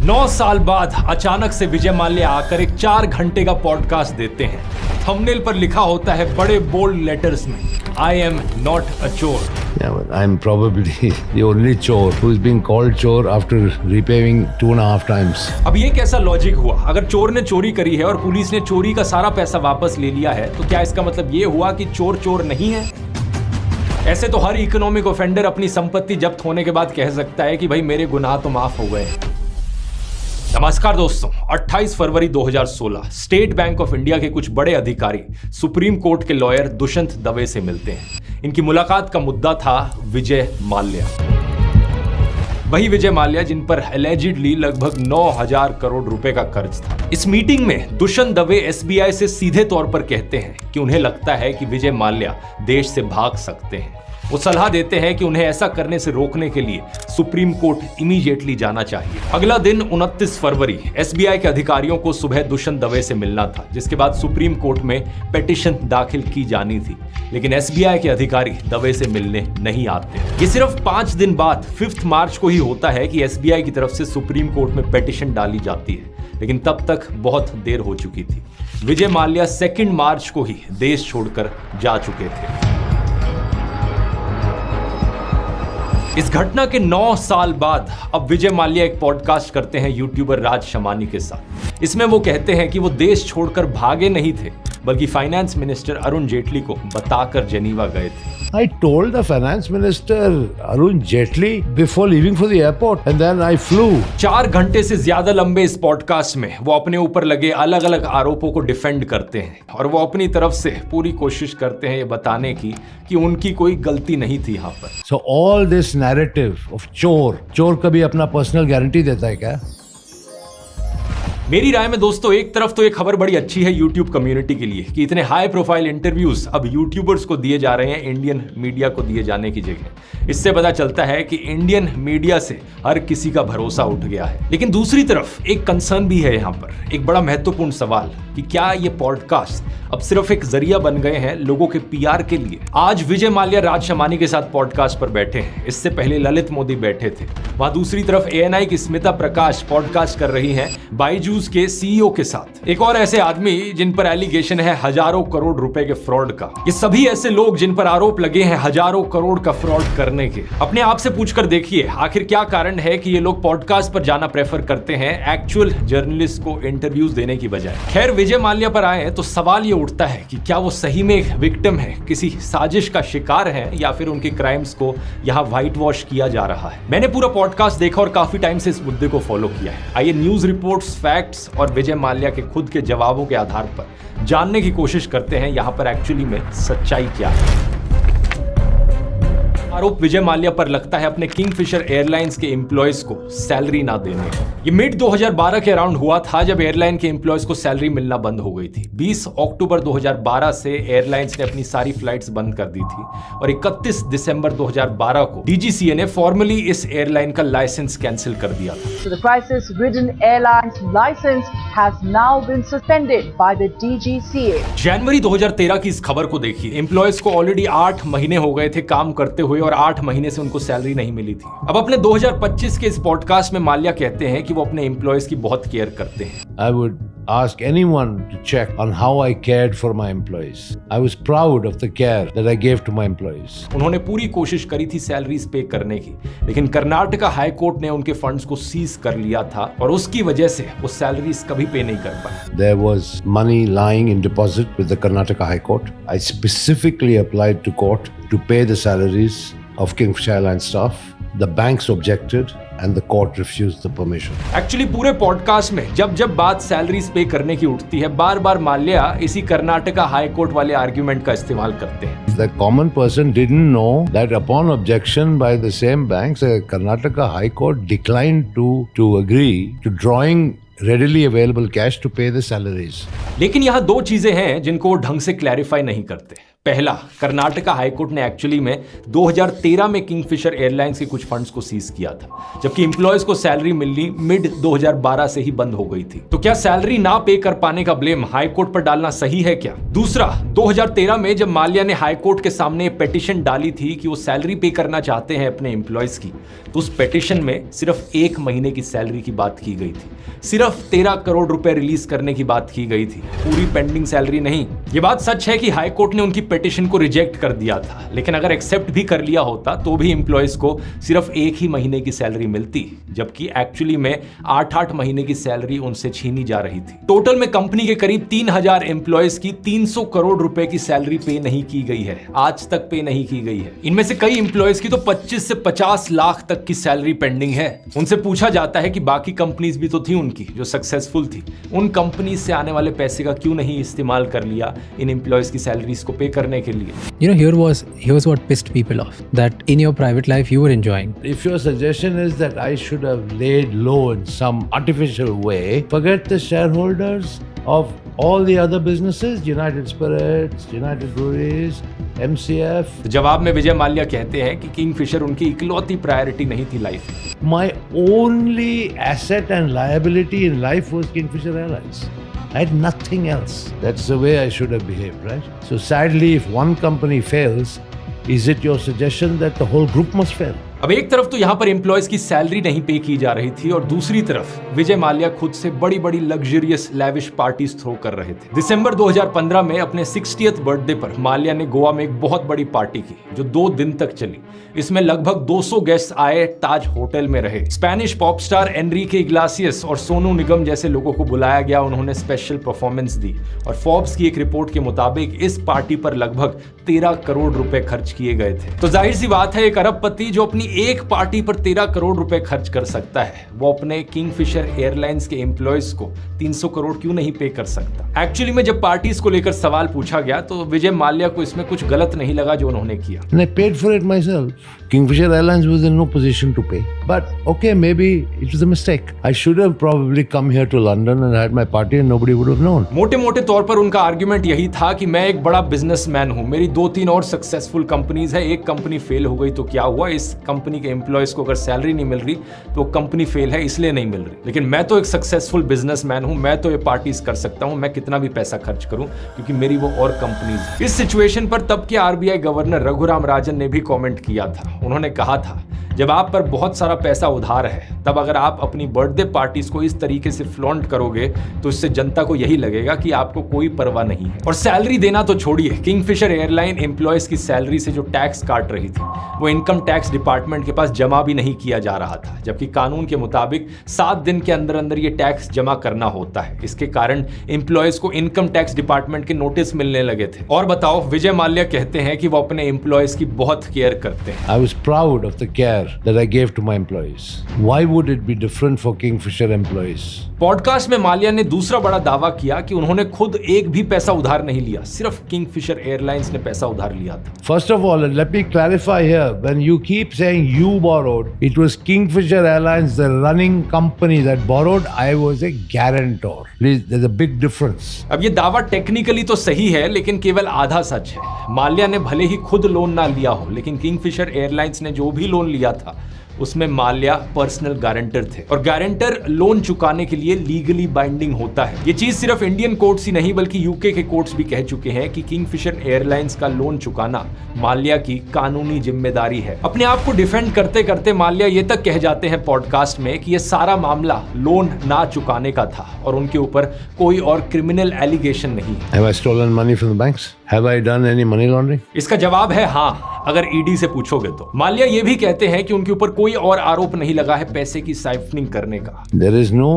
9 साल बाद अचानक से विजय माल्या आकर एक 4 घंटे का पॉडकास्ट देते हैं। थंबनेल पर लिखा होता है बड़े बोल्ड लेटर्स में, आई एम नॉट अ चोर। Yeah, but I'm probably the only chore who's been called chore after repaying 2.5 times. अब ये कैसा लॉजिक हुआ? अगर चोर ने चोरी करी है और पुलिस ने चोरी का सारा पैसा वापस ले लिया है, तो क्या इसका मतलब ये हुआ कि चोर चोर नहीं है? ऐसे तो हर इकोनॉमिक ऑफेंडर अपनी संपत्ति जब्त होने के बाद कह सकता है कि भाई मेरे गुनाह तो माफ हो गए। नमस्कार दोस्तों, 28 फरवरी 2016 स्टेट बैंक ऑफ इंडिया के कुछ बड़े अधिकारी सुप्रीम कोर्ट के लॉयर दुष्यंत दवे से मिलते हैं। इनकी मुलाकात का मुद्दा था विजय माल्या। वही विजय माल्या जिन पर एलिजिडली लगभग 9,000 करोड़ रुपए का कर्ज था। इस मीटिंग में दुष्यंत दवे एसबीआई से सीधे तौर पर कहते हैं कि उन्हें लगता है कि विजय माल्या देश से भाग सकते हैं। वो सलाह देते हैं कि उन्हें ऐसा करने से रोकने के लिए सुप्रीम कोर्ट इमीडिएटली जाना चाहिए। अगला दिन 29 फरवरी एसबीआई के अधिकारियों को सुबह दुष्यंत दवे से मिलना था, जिसके बाद सुप्रीम कोर्ट में पिटीशन दाखिल की जानी थी, लेकिन एसबीआई के अधिकारी दवे से मिलने नहीं आते। ये सिर्फ 5 दिन बाद 5 मार्च को ही होता है कि एसबीआई की तरफ से सुप्रीम कोर्ट में पिटीशन डाली जाती है, लेकिन तब तक बहुत देर हो चुकी थी। विजय माल्या 2 मार्च को ही देश छोड़कर जा चुके थे। इस घटना के 9 साल बाद अब विजय माल्या एक पॉडकास्ट करते हैं यूट्यूबर राज शमानी के साथ। इसमें वो कहते हैं कि वो देश छोड़कर भागे नहीं थे, बल्कि फाइनेंस मिनिस्टर अरुण जेटली को बताकर जेनीवा गए थे। I told the finance minister Arun Jaitley before leaving for the airport and then I flew. 4 घंटे से ज्यादा लंबे इस पॉडकास्ट में वो अपने ऊपर लगे अलग अलग आरोपों को डिफेंड करते हैं और वो अपनी तरफ से पूरी कोशिश करते हैं ये बताने की कि उनकी कोई गलती नहीं थी यहाँ पर। So all this narrative of चोर कभी अपना पर्सनल गारंटी देता है क्या? मेरी राय में दोस्तों, एक तरफ तो ये खबर बड़ी अच्छी है यूट्यूब कम्युनिटी के लिए कि इतने हाई प्रोफाइल इंटरव्यूज अब यूट्यूबर्स को दिए जा रहे हैं इंडियन मीडिया को दिए जाने की जगह। इससे पता चलता है कि इंडियन मीडिया से हर किसी का भरोसा उठ गया है। लेकिन दूसरी तरफ एक कंसर्न भी है यहाँ पर, एक बड़ा महत्वपूर्ण सवाल कि क्या ये पॉडकास्ट अब सिर्फ एक जरिया बन गए हैं लोगों के पीआर के लिए। आज विजय माल्या राज शमानी के साथ पॉडकास्ट पर बैठे हैं, इससे पहले ललित मोदी बैठे थे। वहां दूसरी तरफ एएनआई की स्मिता प्रकाश पॉडकास्ट कर रही हैं बायजूस के सीईओ के साथ, एक और ऐसे आदमी जिन पर एलिगेशन है हजारों करोड़ रुपए के फ्रॉड का। ये सभी ऐसे लोग जिन पर आरोप लगे हैं हजारों करोड़ का फ्रॉड करने के। अपने आप से पूछकर देखिए आखिर क्या कारण है कि ये लोग पॉडकास्ट पर जाना प्रेफर करते हैं एक्चुअल जर्नलिस्ट को इंटरव्यूज देने की बजाय। खैर, विजय माल्या पर आए तो सवाल ये उठता है कि क्या वो सही में एक विक्टिम है, किसी साजिश का शिकार है, या फिर उनके क्राइम्स को यहाँ व्हाइट वॉश किया जा रहा है। मैंने पूरा पॉडकास्ट देखा और काफी टाइम से इस मुद्दे को फॉलो किया है। आइए न्यूज रिपोर्ट्स, फैक्ट्स और विजय माल्या के खुद के जवाबों के आधार पर जानने की कोशिश करते हैं यहाँ पर एक्चुअली में सच्चाई क्या है। आरोप विजय माल्या पर लगता है अपने किंगफिशर एयरलाइंस के एम्प्लॉयज को सैलरी ना देने। ये मिड 2012 के अराउंड हुआ था जब एयरलाइन के एम्प्लॉयज को सैलरी मिलना बंद हो गई थी। 20 अक्टूबर 2012 से एयरलाइंस ने अपनी सारी फ्लाइट्स बंद कर दी थी और 31 दिसंबर 2012 को डीजीसीए ने फॉर्मली इस एयरलाइन का लाइसेंस कैंसिल कर दिया था। So the crisis-ridden airline's license has now been suspended by the DGCA. जनवरी 2013 की इस खबर को देखिए। एम्प्लॉयज को ऑलरेडी 8 महीने हो गए थे काम करते हुए और 8 महीने से उनको सैलरी नहीं मिली थी। अब अपने 2025 के इस पॉडकास्ट में माल्या कहते हैं कि वो अपने एम्प्लॉयज की बहुत केयर करते हैं। I would ask anyone to check on how I cared for my employees. I was proud of the care that I gave to my employees. उन्होंने पूरी कोशिश करी थी सैलरीज पे करने की, लेकिन कर्नाटका हाई कोर्ट ने उनके फंड्स को सीज कर लिया था और उसकी वजह से वो सैलरीज कभी पे नहीं कर पाए। There was money lying in deposit with the Karnataka High Court. I specifically applied to court to pay the salaries of Kingfisher Airlines staff. The banks objected and the court refused the permission. Actually पूरे podcast में जब बात salaries पे करने की उठती है, बार बार माल्या इसी कर्नाटका हाई कोर्ट वाले आर्ग्यूमेंट का इस्तेमाल करते हैं। The common person didn't know that upon objection by the same banks, the Karnataka High Court declined to agree to drawing readily available cash to pay the salaries. लेकिन यहाँ 2 चीजें हैं जिनको वो ढंग से क्लैरिफाई नहीं करते। पहला, कर्नाटका हाईकोर्ट ने एक्चुअली में 2013 में किंगफिशर एयरलाइंस के कुछ फंड्स को सीज किया था, जबकि एम्प्लॉयज को सैलरी मिलनी मिड 2012 से ही बंद हो गई थी। तो क्या सैलरी ना पे कर पाने का ब्लेम हाईकोर्ट पर डालना सही है क्या? दूसरा, 2013 में जब माल्या ने हाईकोर्ट के सामने पिटीशन डाली थी कि वो सैलरी पे करना चाहते हैं अपने एम्प्लॉयज की, तो उस पिटीशन में सिर्फ 1 महीने की सैलरी की बात की गई थी, सिर्फ 13 करोड़ रुपए रिलीज करने की बात की गई थी, पूरी पेंडिंग सैलरी नहीं। ये बात सच है कि हाईकोर्ट ने उनकी पिटीशन को रिजेक्ट कर दिया था, लेकिन अगर एक्सेप्ट भी कर लिया होता तो भी एम्प्लॉयज को सिर्फ 1 ही महीने की सैलरी मिलती, जबकि एक्चुअली में 8-8 महीने की सैलरी उनसे छीनी जा रही थी। टोटल में कंपनी के करीब 3000 एम्प्लॉयज की 300 करोड़ रुपए की सैलरी पे नहीं की गई है, आज तक पे नहीं की गई है। इनमें से कई एम्प्लॉयज की तो 25 से 50 लाख तक की सैलरी पेंडिंग है। उनसे पूछा जाता है कि बाकी कंपनीज भी तो थी उनकी जो सक्सेसफुल थी, उन कंपनीज से आने वाले पैसे का क्यों नहीं इस्तेमाल कर लिया इन एम्प्लॉयज की सैलरीज को पे करने के लिए? You know, here's what pissed people off, that in your private life you were enjoying. If your suggestion is that I should have laid low in some artificial way, forget the shareholders of all the other businesses, United Spirits, United Breweries, MCF. तो जवाब में विजय माल्या कहते हैं कि Kingfisher उनकी इकलौती priority नहीं थी लाइफ में। My only asset and liability in life was Kingfisher Airlines. I had nothing else. That's the way I should have behaved, right? So sadly, if one company fails, is it your suggestion that the whole group must fail? अब एक तरफ तो यहां पर employees की salary नहीं पे की जा रही थी और दूसरी तरफ विजय माल्या खुद से बड़ी बड़ी लग्जरियस लैविश पार्टीज थ्रो कर रहे थे। दिसंबर 2015 में अपने 60th बर्थडे पर माल्या ने गोवा में एक बहुत बड़ी पार्टी की जो 2 दिन तक चली। इसमें लगभग 200 गेस्ट आए, ताज होटल में रहे। Spanish pop star Enrique Iglesias और सोनू निगम जैसे लोगों को बुलाया गया, उन्होंने स्पेशल परफॉर्मेंस दी और फोर्ब्स की एक रिपोर्ट के मुताबिक इस पार्टी पर लगभग 13 करोड़ रुपए खर्च किए गए थे। तो जाहिर सी बात है, एक अरबपति जो अपनी एक पार्टी पर 13 करोड़ रुपए खर्च कर सकता है, वो अपने किंगफिशर एयरलाइंस के एम्प्लॉयज को 300 करोड़ क्यों नहीं पे कर सकता? एक्चुअली में जब पार्टीज को लेकर सवाल पूछा गया तो विजय माल्या को इसमें कुछ गलत नहीं लगा जो उन्होंने किया। And I paid for it myself. Kingfisher Airlines was in no position to pay. But okay, maybe it was a mistake. I should have probably come here to London and had my party and nobody would have known. मोटे मोटे तौर पर उनका argument यही था कि मैं एक बड़ा बिजनेसमैन हूं, मेरी 2-3 और सक्सेसफुल कंपनीज है, एक कंपनी फेल हो गई तो क्या हुआ, इस कंपनी के एम्प्लॉयज को अगर सैलरी नहीं मिल रही तो कंपनी फेल है इसलिए नहीं मिल रही, लेकिन मैं तो एक सक्सेसफुल बिजनेसमैन हूं, मैं तो ये पार्टीज कर सकता हूं, मैं कितना भी पैसा खर्च करूं क्योंकि मेरी वो और कंपनीज है। इस सिचुएशन पर तब के आरबीआई गवर्नर रघुराम राजन ने भी कमेंट किया था। उन्होंने कहा था, जब आप पर बहुत सारा पैसा उधार है तब अगर आप अपनी बर्थडे पार्टीज को इस तरीके से फ्लॉन्ट करोगे तो इससे जनता को यही लगेगा कि आपको कोई परवाह नहीं है। और सैलरी देना तो छोड़िए, किंगफिशर एयरलाइन एम्प्लॉयज की सैलरी से जो टैक्स काट रही थी वो इनकम टैक्स डिपार्टमेंट के पास जमा भी नहीं किया जा रहा था, जबकि कानून के मुताबिक 7 दिन के अंदर अंदर ये टैक्स जमा करना होता है। इसके कारण एम्प्लॉयज को इनकम टैक्स डिपार्टमेंट के नोटिस मिलने लगे थे। और बताओ, विजय माल्या कहते हैं कि वो अपने एम्प्लॉयज की बहुत केयर करते हैं। I was proud of the care that I gave to my employees. Why would it be different for Kingfisher employees? Podcast में माल्या ने दूसरा बड़ा दावा किया कि उन्होंने खुद एक भी पैसा उधार नहीं लिया, सिर्फ किंगफिशर एयरलाइंस ने पैसा उधार लिया था। First of all, and let me clarify here, when you keep saying you borrowed, it was Kingfisher Airlines, the running company that borrowed. I was a guarantor. Please, there's a big difference. अब ये दावा technically तो सही है, लेकिन केवल आधा सच है। माल्या ने भले ही खुद लोन ना लिया हो, लेकिन किंगफिशर एयरलाइंस ने जो भी लोन लिया था उसमें माल्या पर्सनल गारंटर थे और गारंटर लोन चुकाने के लिए लीगली बाइंडिंग होता है। ये चीज सिर्फ इंडियन कोर्ट्स ही नहीं बल्कि यूके के कोर्ट्स भी कह चुके हैं कि किंगफिशर एयरलाइंस का लोन चुकाना माल्या की कानूनी जिम्मेदारी है। अपने आप को डिफेंड करते करते माल्या ये तक कह जाते हैं पॉडकास्ट में कि ये सारा मामला लोन ना चुकाने का था और उनके ऊपर कोई और क्रिमिनल एलिगेशन नहीं है। Have I stolen money from the banks? Have I done any money laundering? इसका जवाब है हाँ, अगर ईडी से पूछोगे तो। माल्या ये भी कहते हैं कि उनके ऊपर कोई और आरोप नहीं लगा है पैसे की साइफनिंग करने का। There is no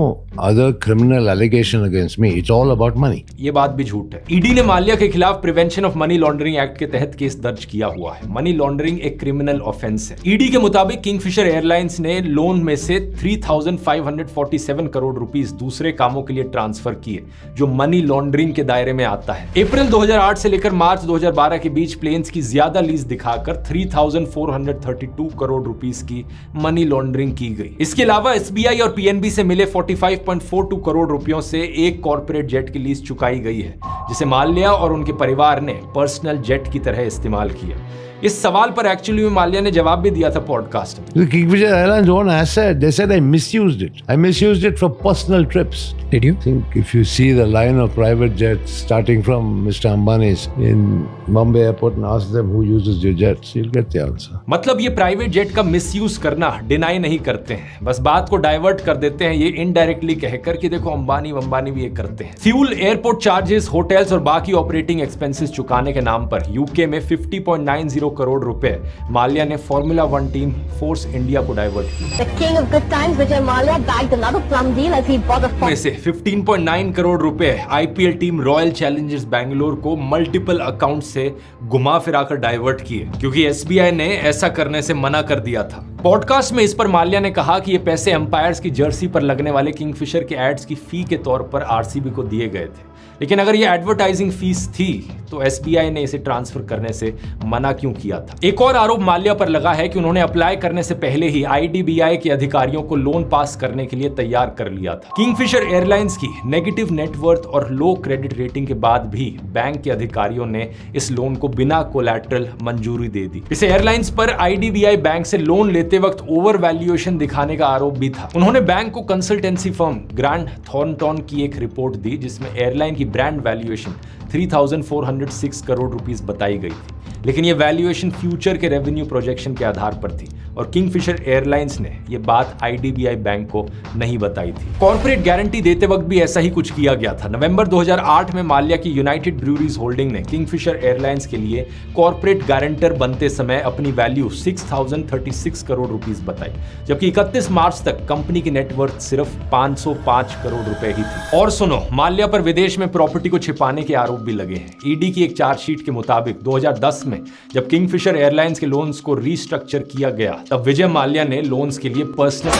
other criminal allegation against me. It's all about money. ये बात भी झूठ है। ईडी ने माल्या के खिलाफ prevention of money laundering act के तहत केस दर्ज किया हुआ है। मनी लॉन्ड्रिंग एक क्रिमिनल ऑफेंस है। ईडी के मुताबिक किंगफिशर एयरलाइंस ने लोन में से 3,547 करोड़ रुपीस दूसरे कामों के लिए ट्रांसफर किए, जो मनी लॉन्ड्रिंग के दायरे में आता है। अप्रैल 2008 से लेकर मार्च 2012 के बीच प्लेन्स की ज्यादा लीज दिखाकर 3,432 करोड़ रुपीस की मनी लॉन्ड्रिंग की गई। इसके अलावा एसबीआई और पीएनबी से मिले 45 5.42 करोड़ रुपयों से एक कॉर्पोरेट जेट की लीज चुकाई गई है, जिसे माल्या और उनके परिवार ने पर्सनल जेट की तरह इस्तेमाल किया। इस सवाल पर एक्चुअली में माल्या ने जवाब भी दिया था पॉडकास्ट में। The Kingfisher Airlines own asset. They said I misused it. I misused it for personal trips. Did you? I think if you see the line of private jets starting from Mr. Ambani's in Mumbai airport and ask them who uses your jets, you'll get the answer. मतलब ये private jet का misuse करना deny नहीं करते हैं, बस बात को डाइवर्ट कर देते हैं ये इनडायरेक्टली कहकर कि देखो अंबानी भी ये करते हैं। फ्यूल, एयरपोर्ट चार्जेस, होटल्स और बाकी ऑपरेटिंग एक्सपेंसेस चुकाने के नाम पर यूके में 50.90 करोड़ रुपए माल्या ने फॉर्मूला 1 टीम फोर्स इंडिया को डाइवर्ट किया। The king of good times, Vijay Mallya, bagged another plum deal as he bought a में से 15.9 करोड़ रुपए IPL team royal Challengers Bangalore को मल्टीपल अकाउंट से घुमा फिराकर डाइवर्ट किए, क्योंकि एसबीआई ने ऐसा करने से मना कर दिया था। पॉडकास्ट में इस पर माल्या ने कहा कि ये पैसे एम्पायर्स की जर्सी पर लगने वाले किंगफिशर के एड्स की फी के तौर पर आरसीबी को दिए गए थे, लेकिन अगर ये एडवर्टाइजिंग फीस थी तो एसबीआई ने इसे ट्रांसफर करने से मना क्यों किया था। एक और आरोप माल्या पर लगा है कि उन्होंने अप्लाई करने से पहले ही आईडीबीआई के अधिकारियों को लोन पास करने के लिए तैयार कर लिया था। किंगफिशर एयरलाइंस की नेगेटिव नेटवर्थ और लो क्रेडिट रेटिंग के बाद भी बैंक के अधिकारियों ने इस लोन को बिना कोलैटरल मंजूरी दे दी। इस एयरलाइंस पर आईडीबीआई बैंक से लोन लेते वक्त ओवर वैल्यूएशन दिखाने का आरोप भी था। उन्होंने बैंक को कंसल्टेंसी फर्म ग्रांट थॉर्नटन की एक रिपोर्ट दी, जिसमें एयरलाइन की ब्रांड वैल्यूएशन 3,406 करोड़ रुपीस बताई गई थी, लेकिन यह वैल्यूएशन फ्यूचर के रेवेन्यू प्रोजेक्शन के आधार पर थी और किंगफिशर एयरलाइंस ने यह बात आईडीबीआई बैंक को नहीं बताई थी। कॉर्पोरेट गारंटी देते वक्त भी ऐसा ही कुछ किया गया था। नवंबर 2008 में माल्या की यूनाइटेड ब्रूअरीज होल्डिंग ने किंगफिशर एयरलाइंस के लिए कॉर्पोरेट गारंटर बनते समय अपनी वैल्यू 6,036 करोड़ रुपीस बताई, जबकि 31 मार्च तक कंपनी की नेटवर्थ सिर्फ 505 करोड़ रुपए ही थी। और सुनो, माल्या पर विदेश में प्रॉपर्टी को छिपाने के आरोप भी लगे हैं। ईडी की एक चार्जशीट के मुताबिक 2010 में जब किंगफिशर एयरलाइंस के लोन्स को रीस्ट्रक्चर किया गया, तब विजय माल्या ने लोन्स के लिए पर्सनल